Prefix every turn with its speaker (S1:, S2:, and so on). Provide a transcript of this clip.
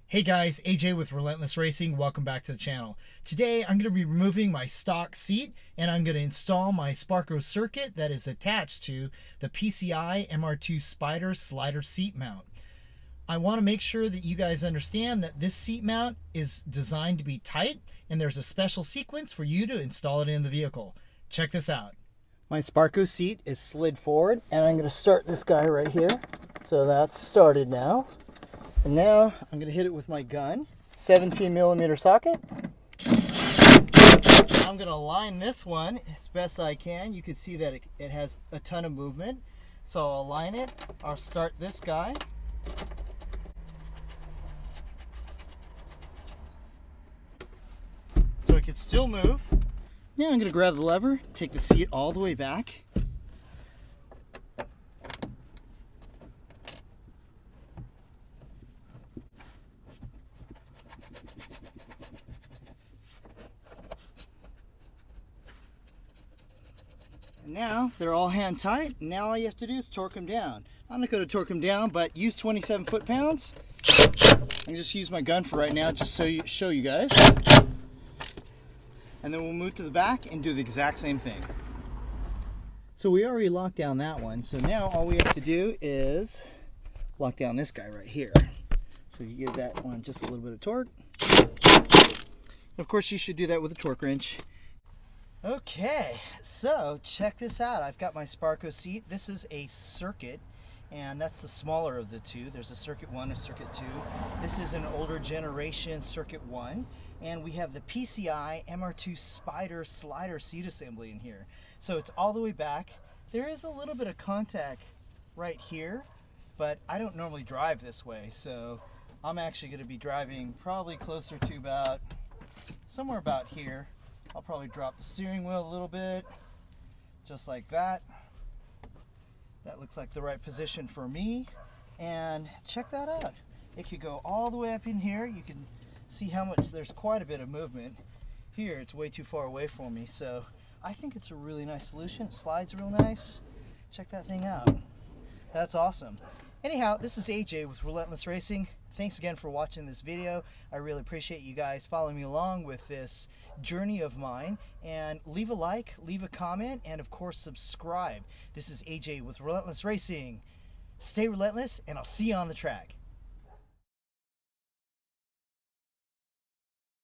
S1: Hey guys, AJ with Relentless Racing. Welcome back to the channel. Today I'm going to be removing my stock seat and I'm going to install my Sparco circuit that is attached to the PCI MR2 Spyder slider seat mount. I want to make sure that you guys understand that this seat mount is designed to be tight and there's a special sequence for you to install it in the vehicle. Check this out. My Sparco seat is slid forward and I'm going to start this guy right here. So that's started now. And now I'm going to hit it with my gun, 17mm socket. I'm going to align this one as best I can. You can see that it has a ton of movement. So I'll align it. I'll start this guy. So it can still move. Now I'm going to grab the lever, take the seat all the way back. Now they're all hand tight. Now all you have to do is torque them down. I'm not going to torque them down, but use 27 foot-pounds. I can just use my gun for right now, just so show you guys. And then we'll move to the back and do the exact same thing. So we already locked down that one. So now all we have to do is lock down this guy right here. So you give that one just a little bit of torque. Of course, you should do that with a torque wrench. Okay, so check this out. I've got my Sparco seat. This is a circuit, and that's the smaller of the two. There's a circuit 1, a circuit 2. This is an older generation circuit 1, and we have the PCI MR2 Spyder slider seat assembly in here. So it's all the way back. There is a little bit of contact right here, but I don't normally drive this way, so I'm actually going to be driving probably closer to about somewhere about here. I'll probably drop the steering wheel a little bit, just like that. That looks like the right position for me. And check that out. It could go all the way up in here. You can see how much, there's quite a bit of movement. Here, it's way too far away for me. So I think it's a really nice solution. It slides real nice. Check that thing out. That's awesome. Anyhow, this is AJ with Relentless Racing. Thanks again for watching this video. I really appreciate you guys following me along with this journey of mine. And leave a like, leave a comment, and of course subscribe. This is AJ with Relentless Racing. Stay relentless, and I'll see you on the track.